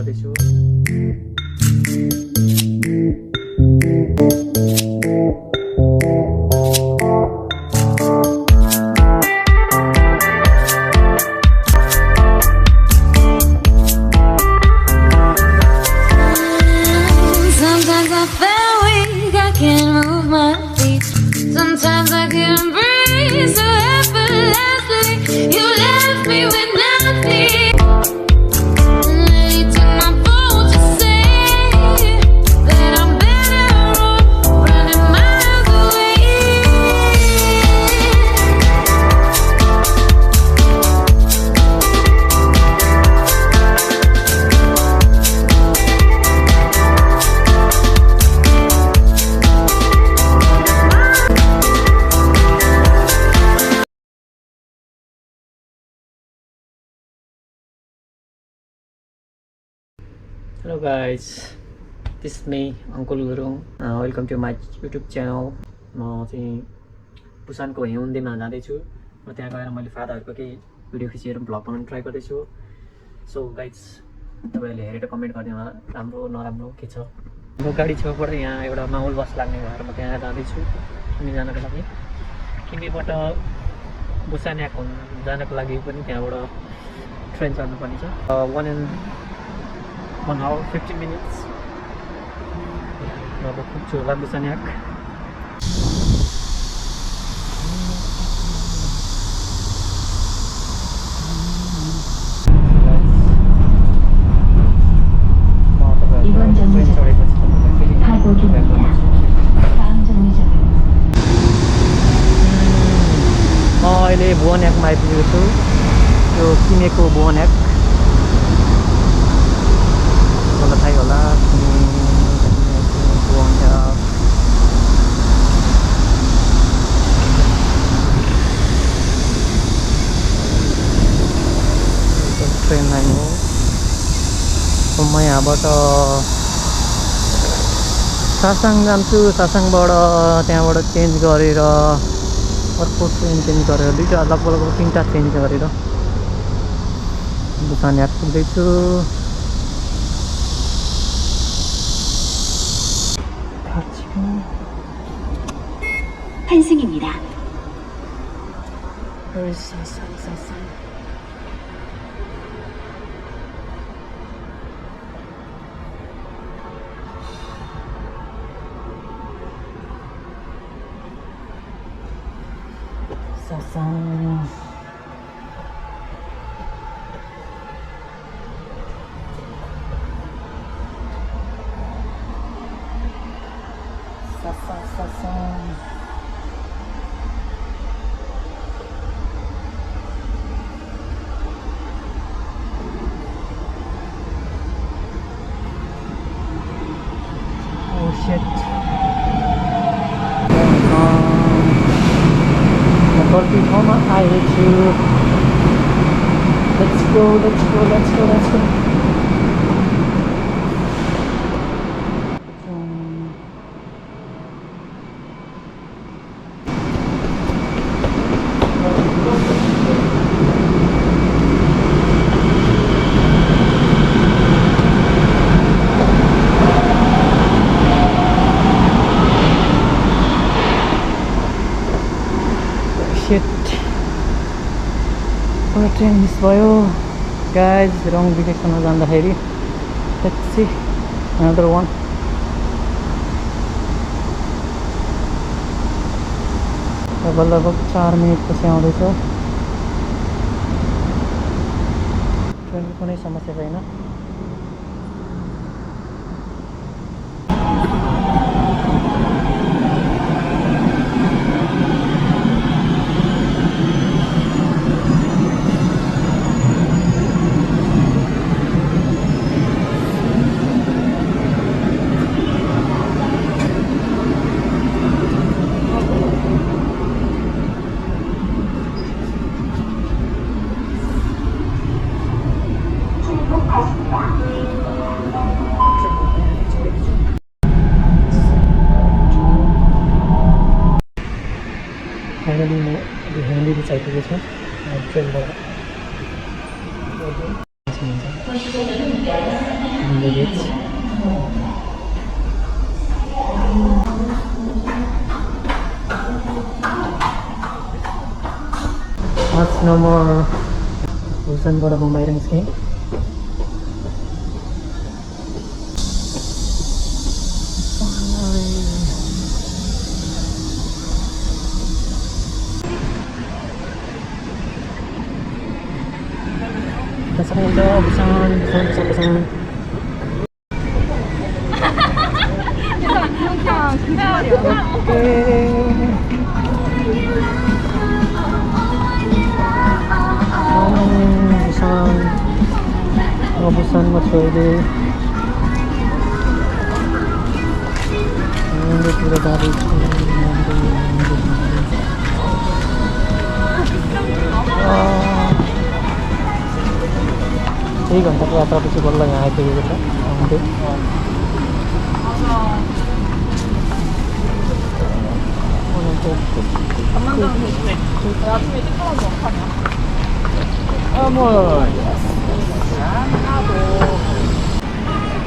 गर्दैछु। Sometimes I can't breathe so effortlessly. You left me with nothing. Late to my phone to say that I'm better off running miles away. Hello guys, this is me, Ankulgurung. Welcome to my YouTube channel. म चाहिँ बुसानको हेउन्डेमा जाँदैछु र त्यहाँ गएर मैले फादाहरूको केही video खिचेर vlog बनाउन ट्राई गर्दैछु। सो गाइज तपाईँहरूले हेरेर कमेन्ट गरिदिनु होला राम्रो नराम्रो के छ। म गाडी छेउबाट यहाँ एउटा माउल बस लाग्ने भएर म त्यहाँ जाँदैछु किमी जानको लागि। किमीबाट बुसान जानको लागि पनि त्यहाँबाट ट्रेन चढ्नुपर्ने छ। 1 hour 15 minutes. अब पुग्छु होला बुसान याक। 이번 정류장은 하고기 다음 정류장은 अहिले बुवान याकमा आइपुगेको छु। यो किमेको बुवान याक थाहै होला। ट्रेन लाइन हो। म यहाँबाट सासाङ जान्छु। सासाङबाट त्यहाँबाट चेन्ज गरेर अर्को ट्रेन चेन्ज गरेर दुईवटा लगभग 3टा चेन्ज गरेर बुसान याक पुग्दैछु। 환승입니다. 사상 Oh shit. गल्ती ठाउँमा आएछु। Let's go. ट्रेन मिस भयो गाइज। रङ डिरेक्सनमा जाँदाखेरि लेट्स सी अनदर वान। लगभग 4 मिनटपछि आउँदैछ। ट्रेनको कुनै समस्या छैन। फाइनली म हेउन्डे बीच आइपुगेको छु ट्रेनबाट। Haeundae Beach. What's no more Busan-बाट Mumbai निस्केँ Busan Busan Busan 맞춰야 돼. 근데 둘다 다리 एक घंटा की यात्रा पछि बल्ल यहाँ आइपुगेको छ हामीले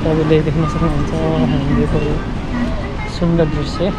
तपाईँले देख्न सक्नुहुन्छ हाइवेको सुन्दर दृश्य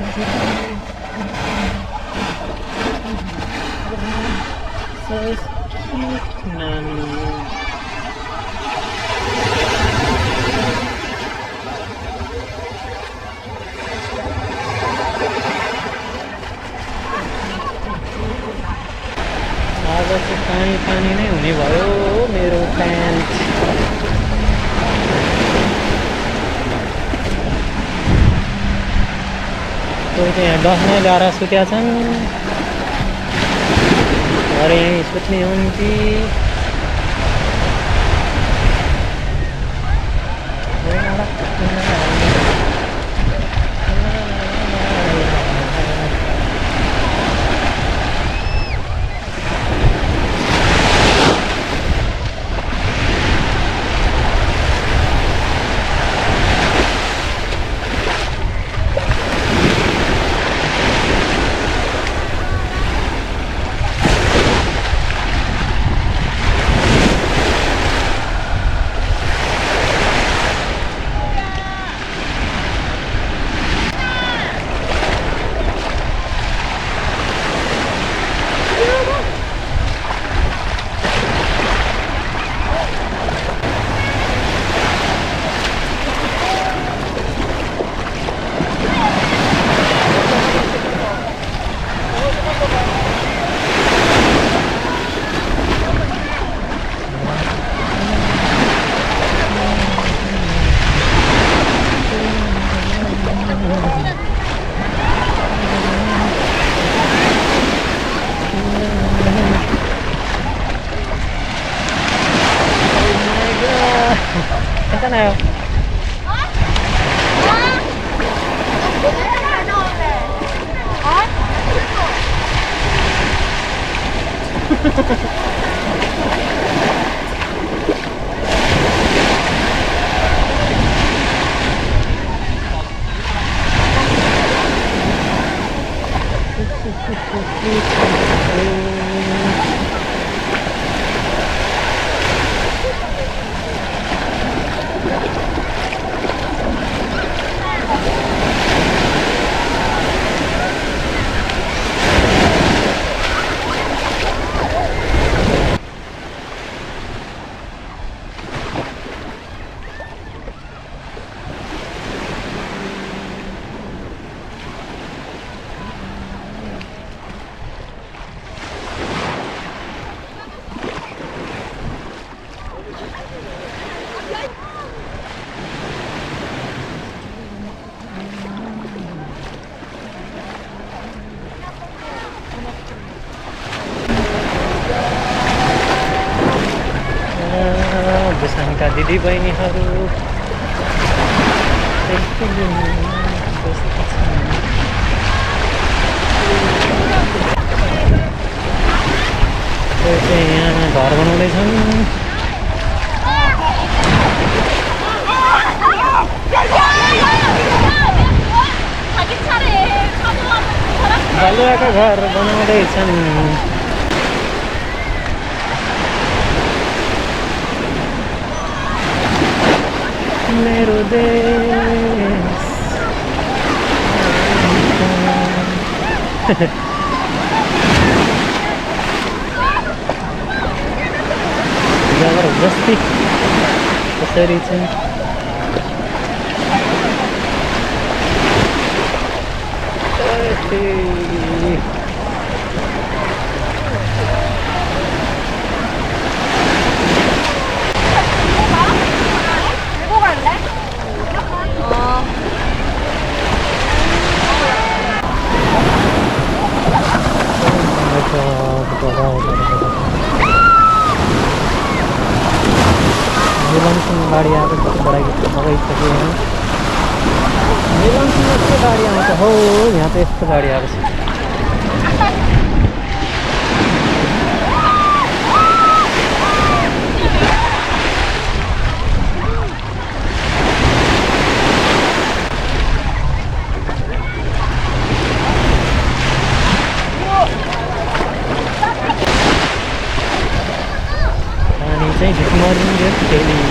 So cute, Nani. आज चाहिँ पानी नै हुने भयो मेरो प्यान्ट कोही चाहिँ यहाँ बस्न ल्याएर सुत्या छन् अरे यहीँ सुत्ने हुन् कि 괜찮아요. बुसानका दिदी बहिनीहरू यहाँ घर बनाउँदैछन् बालुवाका घर बनाउँदैछन् मेरो देश जबर बस्ती कसरी चाहिँ मिलनसिंह गाडी आएको छ बढाइको बगाइसक्यो यहाँ मिलनसिंह यस्तो गाडी आउँछ हो यहाँ त यस्तो गाडी आएको छ चाहिँ भिक्मरिङ खेली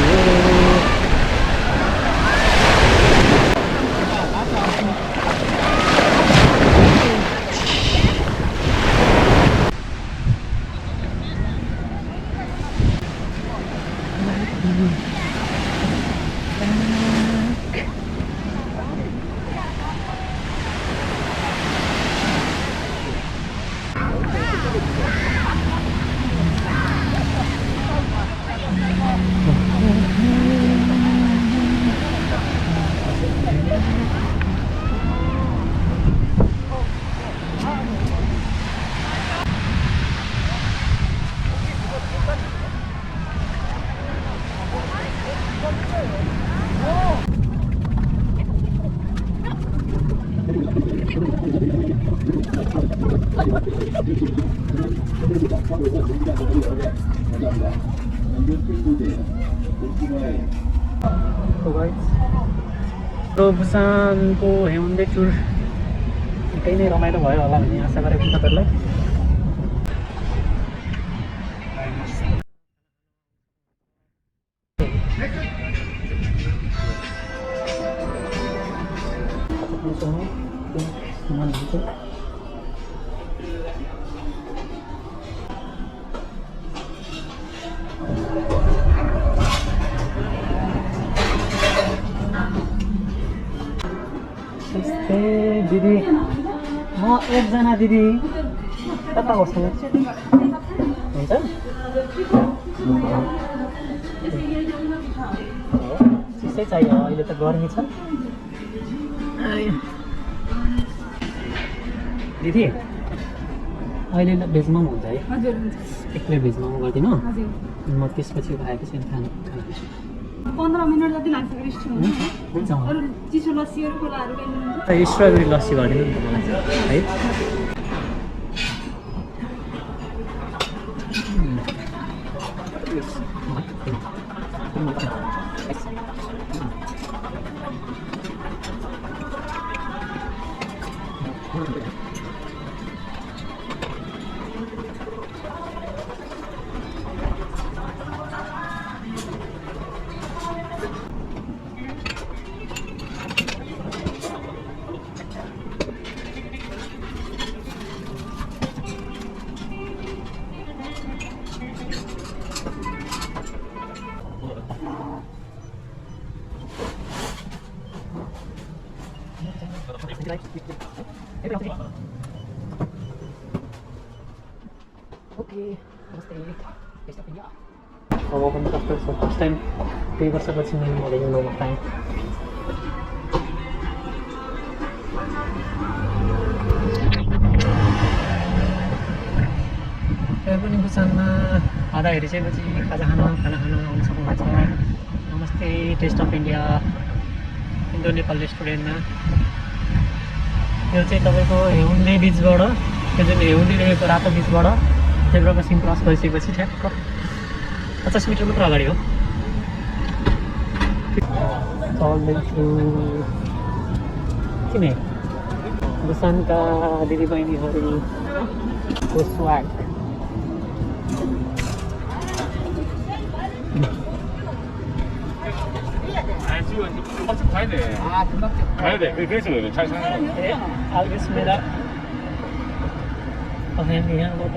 बुसानको हेउन्डे टुर निकै नै रमाइलो भयो होला भन्ने आशा गरेको तपाईँहरूलाई। दिदी म एकजना दिदी कता बस्नु हुन्छ चिसै चाहियो अहिले त गर्मी छ दिदी अहिले भेज मोमो हुन्छ है हजुर हुन्छ एक प्लेट भेज मोमो गरिदिनु म त्यसपछि खाएपछि खान्छु 15 मिनट जति लाग्छ रेस्ट हुन्छ हुन्छ अरु चिसो लस्सीहरु कोलाहरु खानुहुन्छ स्ट्रबेरी लस्सी गरिदिनु नि मलाई है Okay, namaste. Best of India. Welcome to the first time. 3 वर्षपछि मैले मगाएको मोमो खाएँ। पनि बुसानमा आधा हेरिसकेपछि खाना खान आउन सक्नुहुन्छ। नमस्ते taste of India Indo Nepal रेस्टुरेन्टमा। यो चाहिँ तपाईँको हेउन्डे बिचबाट त्यो जुन हेउन्डे लेखेको रातो बिचबाट तेब्रोको सिम क्रस गरिसकेपछि ठ्याक्क 50 मिटर मात्र अगाडि हो। चल्दैछु किन बुसानका दिदीबहिनीहरूको स्वाग 가야 돼. 그래서 그래. 잘 사는 네, 알겠습니다. Haeundaeबाट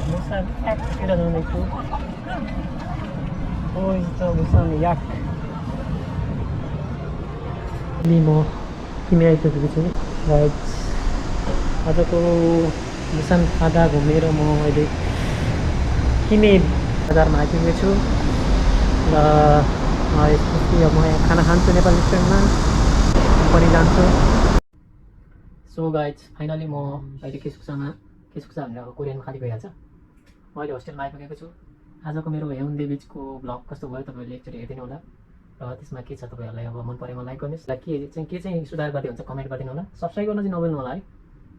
बुसान एक्टतिर जाँदैछु। त बुसान याक अनि म किमे आइपुगेको छु। आजको बुसान आधा घुमेर म अहिले किमे बजारमा आइपुगेको छु र यसपछि अब म खाना खान्छु नेपाल रेस्टुरेन्टमा पनि जान्छु। सो गाइज फाइनली म अहिले केसुक्सा भनेर अब कोरियनमा खाली भइहाल्छ। म अहिले होस्टेलमा आइपुगेको छु। आजको मेरो हेउन्डे बिचको भ्लग कस्तो भयो तपाईँहरूले एकचोटि हेरिदिनु होला र त्यसमा के छ तपाईँहरूलाई अब मन परेमा लाइक गर्नुहोस् र के चाहिँ सुधार गर्दै हुन्छ कमेन्ट गरिदिनु होला। सब्सक्राइब गर्न चाहिँ नभुल्नु होला है।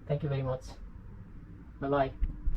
Thank you very much. By by.